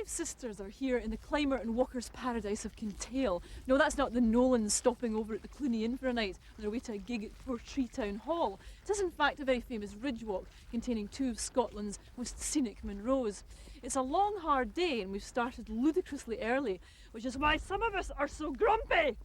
Five Sisters are here in the climber and walker's paradise of Kintail. No, that's not the Nolans stopping over at the Cluny Inn for a night on their way to a gig at Portree Town Hall. It is in fact a very famous ridge walk containing two of Scotland's most scenic Munros. It's a long hard day and we've started ludicrously early, which is why some of us are so grumpy.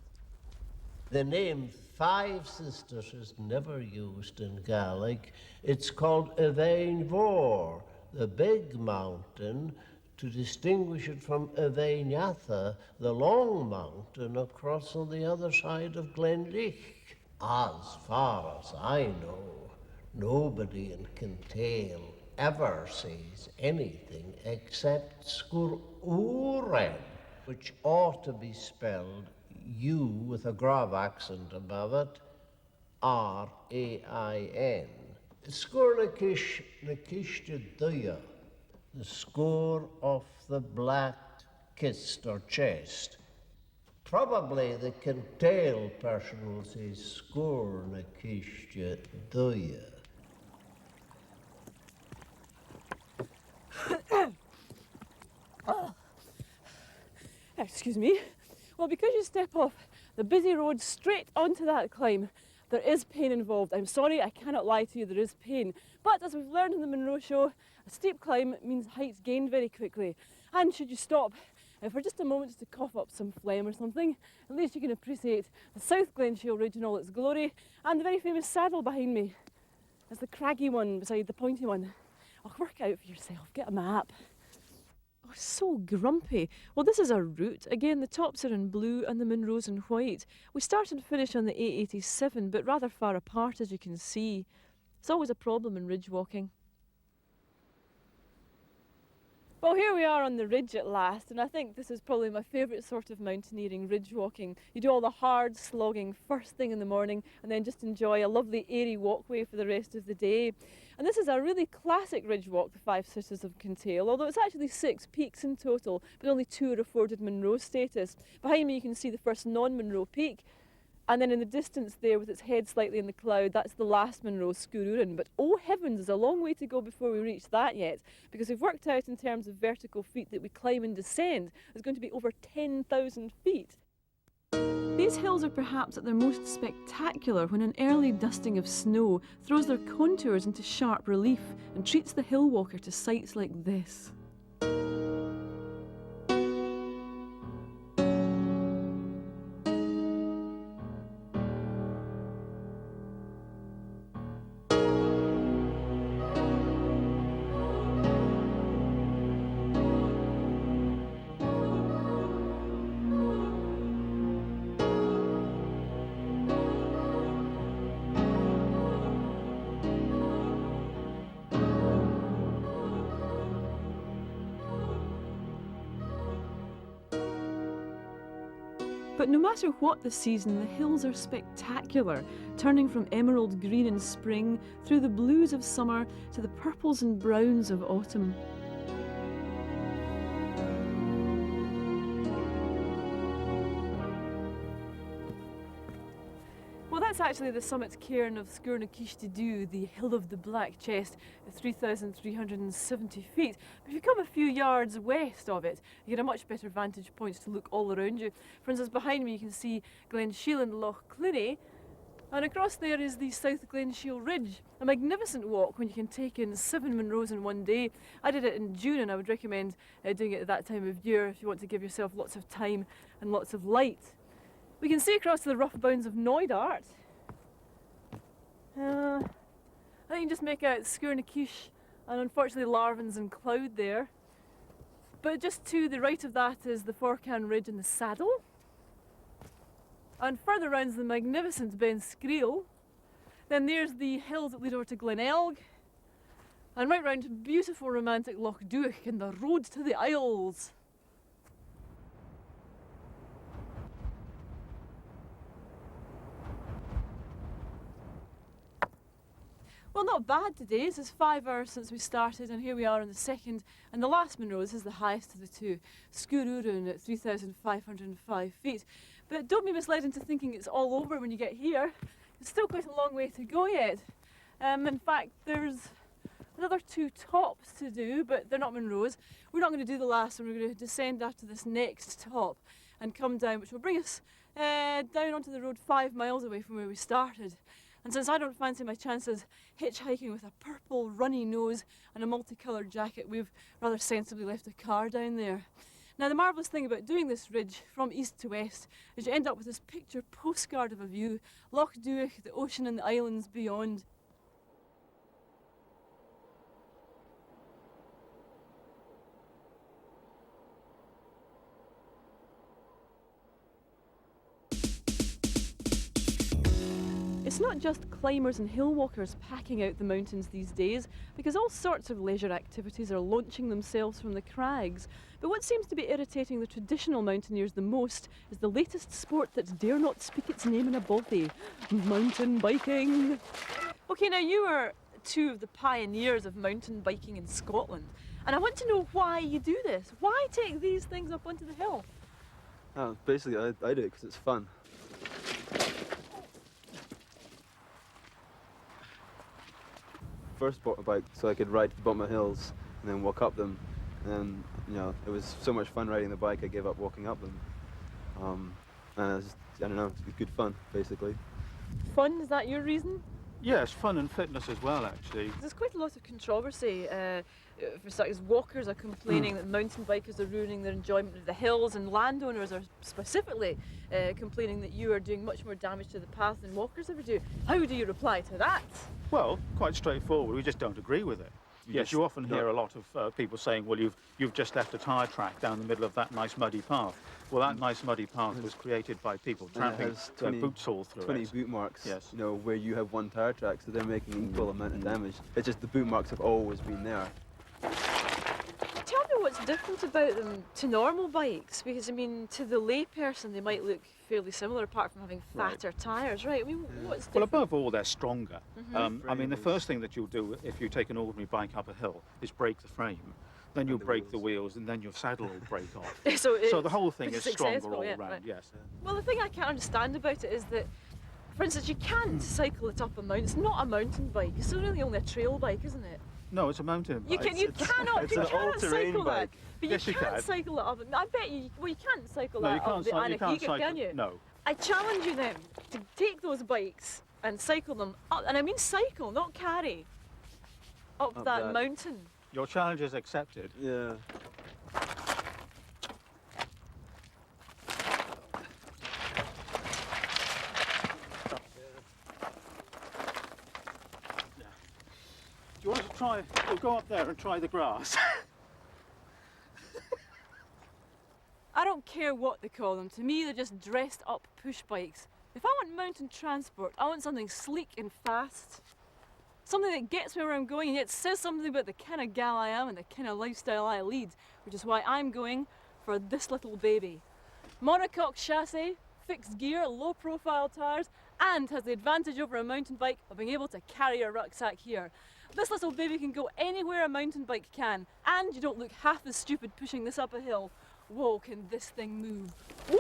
The name Five Sisters is never used in Gaelic. It's called Evain Vor, the big mountain, to distinguish it from Evainatha, the long mountain across on the other side of Glenlicht. As far as I know, nobody in Kintail ever says anything except Sgùrr Fhuaran, which ought to be spelled U with a grav accent above it, R-A-I-N. Sgùrr Ciste Duibhe, the score of the black kist or chest. Probably the Kintail person will say Sgùrr Ciste Duibhe. Excuse me. Well, because you step off the busy road straight onto that climb, there is pain involved. I'm sorry, I cannot lie to you, there is pain. But as we've learned in the Munro show, a steep climb means heights gained very quickly. And should you stop for just a moment to cough up some phlegm or something, at least you can appreciate the South Glenshiel Ridge in all its glory and the very famous saddle behind me. That's the craggy one beside the pointy one. Oh, work out for yourself, get a map. Oh, so grumpy. Well, this is our route. Again, the tops are in blue and the Munros in white. We start and finish on the 887, but rather far apart, as you can see. It's always a problem in ridge walking. Well, here we are on the ridge at last, and I think this is probably my favourite sort of mountaineering, ridge walking. You do all the hard slogging first thing in the morning and then just enjoy a lovely airy walkway for the rest of the day. And this is a really classic ridge walk, the Five Sisters of Kintail, although it's actually 6 peaks in total, but only 2 are afforded Munro status. Behind me you can see the first non-Munro peak, and then in the distance there with its head slightly in the cloud, that's the last Munro, Sgùrr Fhuaran. But oh heavens, there's a long way to go before we reach that yet, because we've worked out in terms of vertical feet that we climb and descend, there's going to be over 10,000 feet. These hills are perhaps at their most spectacular when an early dusting of snow throws their contours into sharp relief and treats the hill walker to sights like this. But no matter what the season, the hills are spectacular, turning from emerald green in spring through the blues of summer to the purples and browns of autumn. Well, that's actually the summit cairn of Sgùrr Ciste Duibhe, the hill of the black chest, at 3,370 feet. But if you come a few yards west of it, you get a much better vantage point to look all around you. For instance, behind me you can see Glenshiel and Loch Cluny, and across there is the South Glenshiel Ridge, a magnificent walk when you can take in 7 Munros in one day. I did it in June and I would recommend doing it at that time of year if you want to give yourself lots of time and lots of light. We can see across to the rough bounds of Knoydart. I think you can just make out Sgùrr Ciste and unfortunately Larvins and Cloud there. But just to the right of that is the Fhuaran Ridge and the Saddle. And further round is the magnificent Ben Sgriel. Then there's the hills that lead over to Glenelg. And right round to beautiful romantic Loch Duich and the road to the Isles. Well, not bad today. This is 5 hours since we started and here we are on the second and the last Munro. This is the highest of the two, Sgùrr Fhuaran at 3,505 feet. But don't be misled into thinking it's all over when you get here. It's still quite a long way to go yet. In fact, there's another 2 tops to do, but they're not Munros. We're not going to do the last one. We're going to descend after this next top and come down, which will bring us down onto the road 5 miles away from where we started. And since I don't fancy my chances hitchhiking with a purple runny nose and a multicoloured jacket, we've rather sensibly left a car down there. Now, the marvellous thing about doing this ridge from east to west is you end up with this picture postcard of a view, Loch Duibhe, the ocean and the islands beyond. It's not just climbers and hill walkers packing out the mountains these days, because all sorts of leisure activities are launching themselves from the crags. But what seems to be irritating the traditional mountaineers the most is the latest sport that dare not speak its name in a bothy: mountain biking. Okay, now you are 2 of the pioneers of mountain biking in Scotland, and I want to know why you do this. Why take these things up onto the hill? Basically, I do it because it's fun. First bought a bike so I could ride to the bottom of hills and then walk up them, and you know, it was so much fun riding the bike I gave up walking up them. And it's just, I don't know, it's good fun basically. Fun, is that your reason? Yes, fun and fitness as well, actually. There's quite a lot of controversy. For starters, walkers are complaining that mountain bikers are ruining their enjoyment of the hills, and landowners are specifically complaining that you are doing much more damage to the path than walkers ever do. How do you reply to that? Well, quite straightforward. We just don't agree with it. Yes, you often hear a lot of people saying, well, you've just left a tyre track down the middle of that nice muddy path. Well, that nice muddy path was created by people tramping their boots all through 20 it. boot marks, yes. You know, where you have 1 tyre track, so they're making equal amount of damage. It's just the boot marks have always been there. Tell me what's different about them to normal bikes, because I mean, to the lay person they might look fairly similar apart from having fatter tyres, right? I mean, what's different? Well, above all, they're stronger. Mm-hmm. I mean, the first thing that you'll do if you take an ordinary bike up a hill is break the frame. Then you'll break the wheels, and then your saddle will break off. So the whole thing is stronger all around, right. yes. Well, the thing I can't understand about it is that, for instance, you can't cycle it up a mountain. It's not a mountain bike. It's really only a trail bike, isn't it? No, it's a mountain bike. You cannot cycle that. But Yes, you you can't can. cycle it up. I bet you. Well, you can't cycle No, that you can't, up the you can't Annahegan, cycle. can you? No. I challenge you then to take those bikes and cycle them up, and I mean cycle, not carry, up that that. mountain. Your challenge is accepted. Yeah. Do you want to try, we'll go up there and try the grass. I don't care what they call them. To me, they're just dressed up push bikes. If I want mountain transport, I want something sleek and fast. Something that gets me where I'm going and yet says something about the kind of gal I am and the kind of lifestyle I lead, which is why I'm going for this little baby. Monocoque chassis, fixed gear, low profile tyres, and has the advantage over a mountain bike of being able to carry a rucksack here. This little baby can go anywhere a mountain bike can, and you don't look half as stupid pushing this up a hill. Whoa, can this thing move? Woo!